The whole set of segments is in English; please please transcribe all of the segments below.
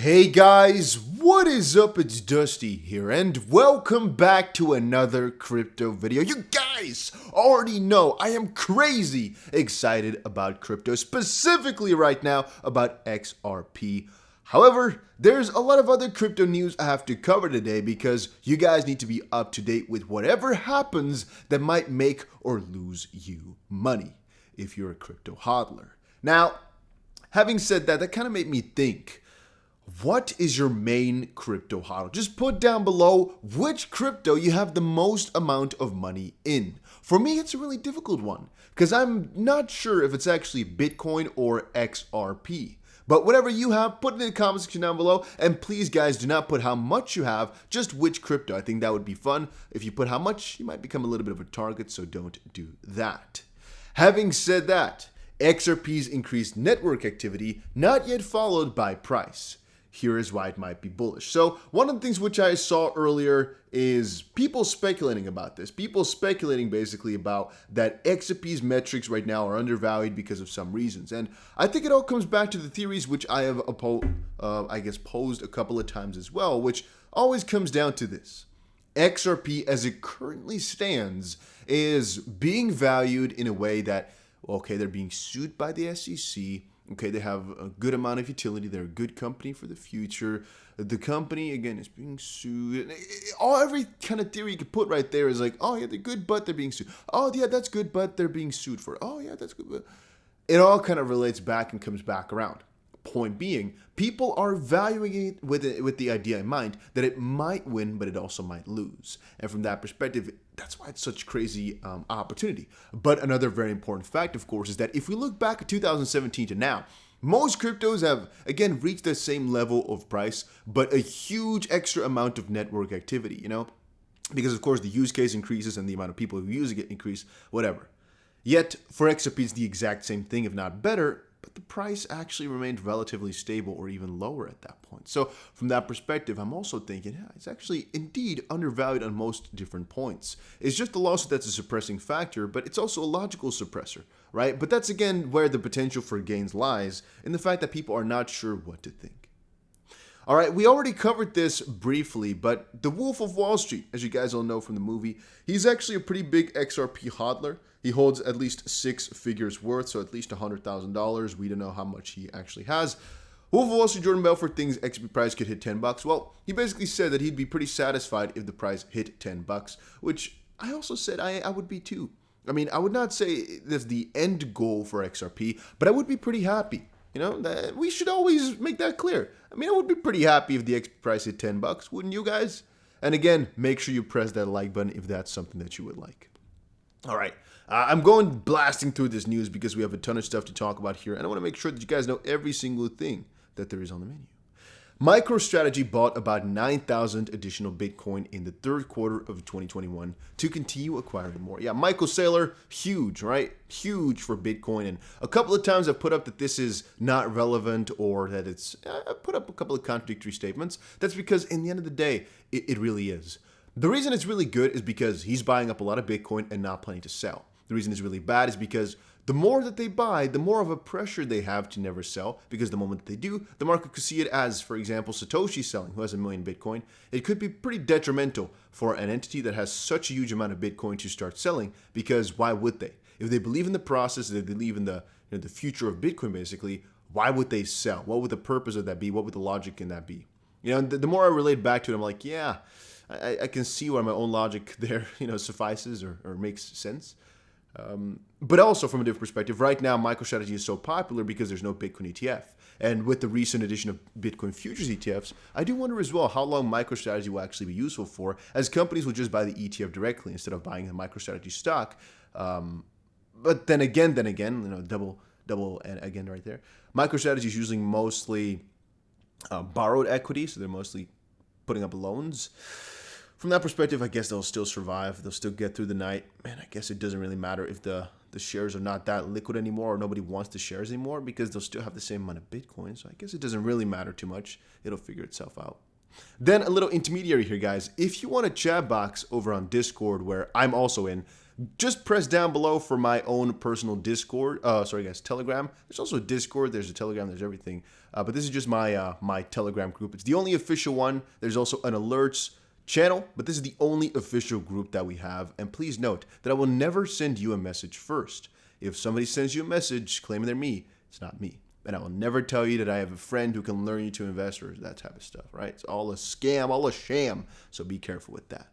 Hey guys, what is up? It's Dusty here and welcome back to another crypto video. You guys already know I am crazy excited about crypto, specifically right now about XRP. However, there's a lot of other crypto news I have to cover today because you guys need to be up to date with whatever happens that might make or lose you money if you're a crypto hodler. Now, having said that, that kind of made me think, what is your main crypto hodl? Just put down below which crypto you have the most amount of money in. For me, it's a really difficult one because I'm not sure if it's actually Bitcoin or XRP. But whatever you have, put it in the comment section down below. And please, guys, do not put how much you have, just which crypto. I think that would be fun. If you put how much, you might become a little bit of a target, so don't do that. Having said that, XRP's increased network activity not yet followed by price. Here is why it might be bullish. So one of the things which I saw earlier is people speculating about this. People speculating basically about that XRP's metrics right now are undervalued because of some reasons. And I think it all comes back to the theories which I have posed a couple of times as well, which always comes down to this. XRP as it currently stands is being valued in a way that, okay, they're being sued by the SEC. Okay, they have a good amount of utility. They're a good company for the future. The company, again, is being sued. Every kind of theory you could put right there is like, oh, yeah, they're good, but they're being sued. Oh, yeah, that's good, but they're being sued for it. Oh, yeah, that's good. But it all kind of relates back and comes back around. Point being, people are valuing it with the idea in mind that it might win, but it also might lose. And from that perspective, that's why it's such crazy opportunity. But another very important fact, of course, is that if we look back at 2017 to now, most cryptos have, again, reached the same level of price, but a huge extra amount of network activity, you know? Because, of course, the use case increases and the amount of people who use it increase, whatever. Yet, for XRP, it's the exact same thing, if not better, but the price actually remained relatively stable or even lower at that point. So from that perspective, I'm also thinking, yeah, it's actually indeed undervalued on most different points. It's just the lawsuit that's a suppressing factor, but it's also a logical suppressor, right? But that's again where the potential for gains lies, in the fact that people are not sure what to think. All right, we already covered this briefly, but the Wolf of Wall Street, as you guys all know from the movie, he's actually a pretty big XRP hodler. He holds at least 6 figures worth, so at least $100,000. We don't know how much he actually has. Wolf of Wall Street Jordan Belfort thinks XRP price could hit $10. Well, he basically said that he'd be pretty satisfied if the price hit $10, which I also said I would be too. I mean, I would not say that's the end goal for XRP, but I would be pretty happy. You know, that we should always make that clear. I mean, I would be pretty happy if the XRP price hit $10, wouldn't you guys? And again, make sure you press that like button if that's something that you would like. All right. I'm going blasting through this news because we have a ton of stuff to talk about here, and I want to make sure that you guys know every single thing that there is on the menu. MicroStrategy bought about 9,000 additional Bitcoin in the third quarter of 2021 to continue acquiring more. Yeah, Michael Saylor, huge, right? Huge for Bitcoin. And a couple of times I've put up that this is not relevant or that it's, I put up a couple of contradictory statements. That's because in the end of the day, it really is. The reason it's really good is because he's buying up a lot of Bitcoin and not planning to sell. The reason it's really bad is because the more that they buy, the more of a pressure they have to never sell, because the moment that they do, the market could see it as, for example, Satoshi selling, who has 1 million Bitcoin. It could be pretty detrimental for an entity that has such a huge amount of Bitcoin to start selling, because why would they? If they believe in the process, if they believe in the future of Bitcoin, basically, why would they sell? What would the purpose of that be? What would the logic in that be? You know, the more I relate back to it, I'm like, yeah, I can see why my own logic there, suffices or makes sense. But also from a different perspective, right now MicroStrategy is so popular because there's no Bitcoin ETF. And with the recent addition of Bitcoin futures ETFs, I do wonder as well how long MicroStrategy will actually be useful for, as companies will just buy the ETF directly instead of buying the MicroStrategy stock. But then again, double and again right there. MicroStrategy is using mostly borrowed equity, so they're mostly putting up loans. From that perspective, I guess they'll still survive. They'll still get through the night. Man, I guess it doesn't really matter if the shares are not that liquid anymore or nobody wants the shares anymore because they'll still have the same amount of Bitcoin. So I guess it doesn't really matter too much. It'll figure itself out. Then a little intermediary here, guys. If you want a chat box over on Discord, where I'm also in, just press down below for my own personal Discord. Telegram. There's also a Discord. There's a Telegram. There's everything. But this is just my Telegram group. It's the only official one. There's also an alerts channel, but this is the only official group that we have. And please note that I will never send you a message first. If somebody sends you a message claiming they're me, it's not me. And I will never tell you that I have a friend who can learn you to invest or that type of stuff, right? It's all a scam, all a sham. So be careful with that.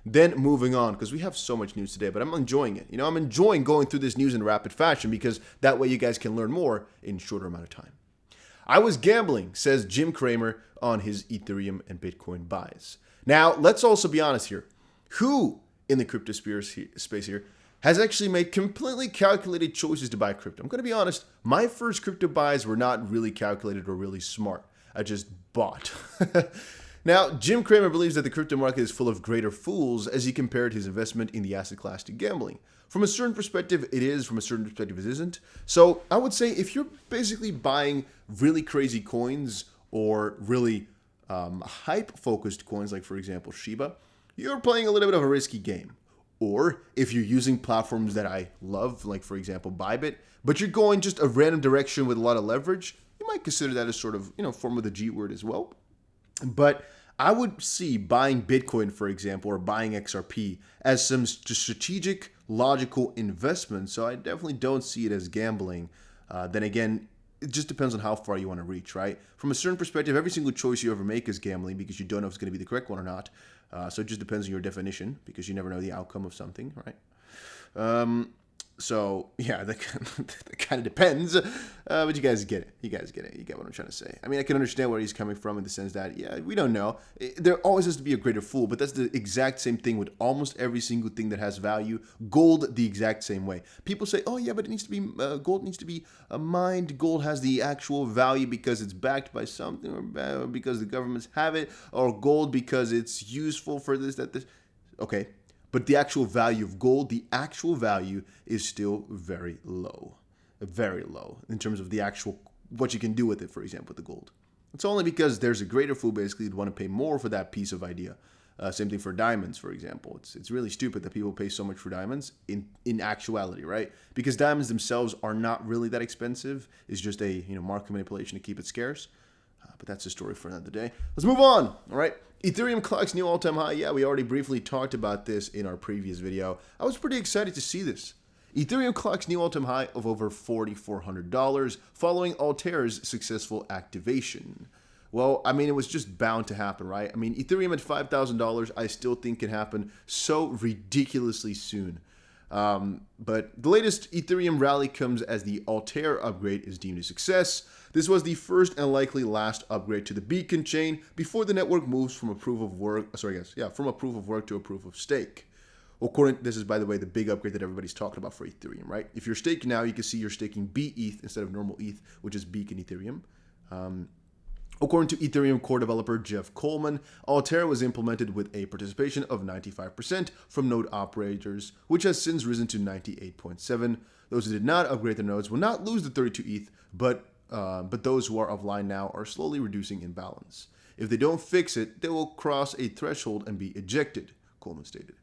Then moving on, because we have so much news today, but I'm enjoying it. I'm enjoying going through this news in rapid fashion because that way you guys can learn more in a shorter amount of time. I was gambling, says Jim Cramer on his Ethereum and Bitcoin buys. Now, let's also be honest here. Who in the crypto space here has actually made completely calculated choices to buy crypto? I'm going to be honest, my first crypto buys were not really calculated or really smart. I just bought. Now, Jim Cramer believes that the crypto market is full of greater fools as he compared his investment in the asset class to gambling. From a certain perspective, it is. From a certain perspective, it isn't. So I would say if you're basically buying really crazy coins or really hype-focused coins, like, for example, Shiba, you're playing a little bit of a risky game. Or if you're using platforms that I love, like, for example, Bybit, but you're going just a random direction with a lot of leverage, you might consider that as sort of, form of the G word as well. But I would see buying Bitcoin, for example, or buying XRP as some strategic, logical investment. So I definitely don't see it as gambling. Then again, it just depends on how far you want to reach, right? From a certain perspective, every single choice you ever make is gambling because you don't know if it's going to be the correct one or not. So it just depends on your definition because you never know the outcome of something, right? So yeah, that kind of depends, but you guys get it. You guys get it. You get what I'm trying to say. I mean, I can understand where he's coming from in the sense that, yeah, we don't know. There always has to be a greater fool, but that's the exact same thing with almost every single thing that has value. Gold, the exact same way. People say, oh yeah, but it needs to be gold needs to be mined. Gold has the actual value because it's backed by something, or because the governments have it, or gold because it's useful for this, that, this. Okay. But the actual value of gold, the actual value is still very low in terms of the actual, what you can do with it, for example, with the gold. It's only because there's a greater fool basically who'd want to pay more for that piece of idea. Same thing for diamonds, for example. It's really stupid that people pay so much for diamonds in actuality, right? Because diamonds themselves are not really that expensive. It's just a market manipulation to keep it scarce. But that's a story for another day. Let's move on. All right. Ethereum clocks new all-time high. Yeah, we already briefly talked about this in our previous video. I was pretty excited to see this. Ethereum clocks new all-time high of over $4,400 following Altair's successful activation. Well, I mean, it was just bound to happen, right? I mean, Ethereum at $5,000, I still think can happen so ridiculously soon. But the latest Ethereum rally comes as the Altair upgrade is deemed a success. This was the first and likely last upgrade to the Beacon chain before the network moves from a proof of work, from a proof of work to a proof of stake. This is, by the way, the big upgrade that everybody's talking about for Ethereum, right? If you're staking now, you can see you're staking BETH instead of normal ETH, which is Beacon Ethereum. According to Ethereum core developer Jeff Coleman, Altair was implemented with a participation of 95% from node operators, which has since risen to 98.7%. Those who did not upgrade their nodes will not lose the 32 ETH, but those who are offline now are slowly reducing in balance. If they don't fix it, they will cross a threshold and be ejected, Coleman stated.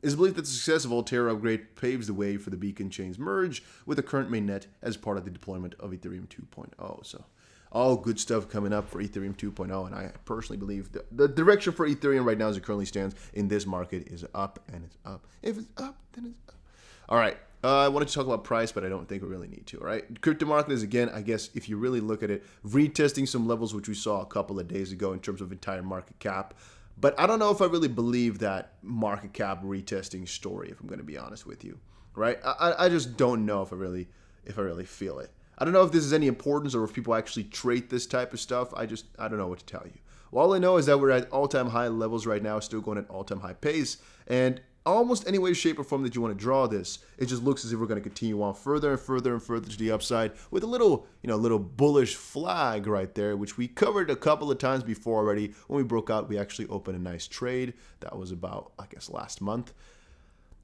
It is believed that the success of Altair upgrade paves the way for the Beacon chain's merge with the current mainnet as part of the deployment of Ethereum 2.0. So all good stuff coming up for Ethereum 2.0, and I personally believe the direction for Ethereum right now as it currently stands in this market is up, and it's up. If it's up, then it's up. All right. I wanted to talk about price, but I don't think we really need to, all right? Crypto market is, again, I guess, if you really look at it, retesting some levels which we saw a couple of days ago in terms of entire market cap. But I don't know if I really believe that market cap retesting story, if I'm going to be honest with you, right? I just don't know if I really feel it. I don't know if this is any importance or if people actually trade this type of stuff. I don't know what to tell you. Well, all I know is that we're at all-time high levels right now, still going at all-time high pace, and almost any way, shape, or form that you want to draw this, it just looks as if we're going to continue on further and further and further to the upside with a little bullish flag right there, which we covered a couple of times before already. When we broke out, we actually opened a nice trade. That was about, I guess, last month.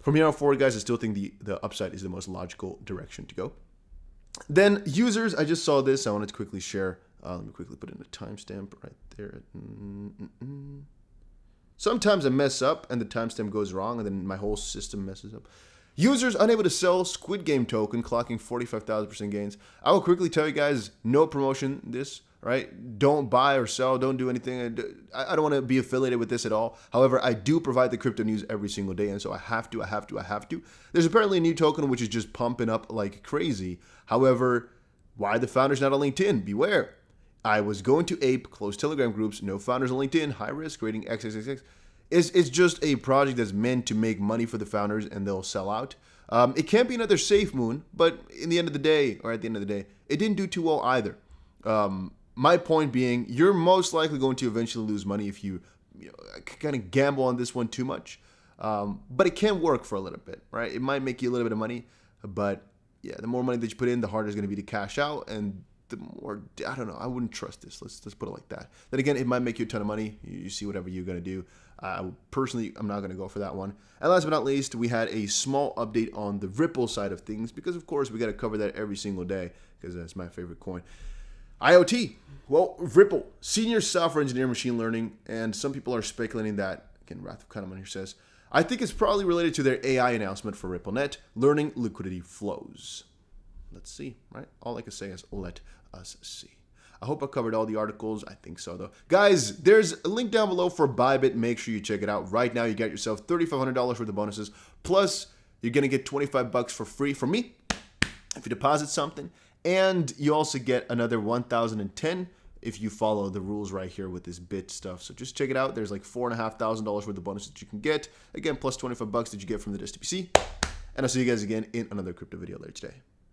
From here on forward, guys, I still think the upside is the most logical direction to go. Then users, I just saw this. I wanted to quickly share. Let me quickly put in a timestamp right there. Sometimes I mess up and the timestamp goes wrong and then my whole system messes up. Users unable to sell Squid Game token, clocking 45,000% gains. I will quickly tell you guys, no promotion this, right? Don't buy or sell, don't do anything. I don't want to be affiliated with this at all. However, I do provide the crypto news every single day, and so I have to. There's apparently a new token which is just pumping up like crazy. However, why are the founders not on LinkedIn? Beware. I was going to ape, close Telegram groups, no founders on LinkedIn, high risk, rating XXXX. It's just a project that's meant to make money for the founders and they'll sell out. It can't be another safe moon, but at the end of the day, it didn't do too well either. My point being, you're most likely going to eventually lose money if you kind of gamble on this one too much. But it can work for a little bit, right? It might make you a little bit of money, but yeah, the more money that you put in, the harder it's going to be to cash out, and the more, I don't know, I wouldn't trust this. Let's put it like that. Then again, it might make you a ton of money. You see whatever you're going to do. Personally, I'm not going to go for that one. And last but not least, we had a small update on the Ripple side of things, because of course we got to cover that every single day because that's my favorite coin. IoT. Well, Ripple, senior software engineer, machine learning, and some people are speculating that, again, Wrath of Kahneman here says, I think it's probably related to their AI announcement for RippleNet, learning liquidity flows. Let's see, right? All I can say is let us see. I hope I covered all the articles. I think so, though. Guys, there's a link down below for Bybit. Make sure you check it out. Right now, you get yourself $3,500 worth of bonuses. Plus, you're going to get 25 bucks for free from me if you deposit something. And you also get another 1,010 if you follow the rules right here with this bit stuff. So just check it out. There's like $4,500 worth of bonus that you can get. Again, plus 25 bucks that you get from the DSTPC. And I'll see you guys again in another crypto video later today.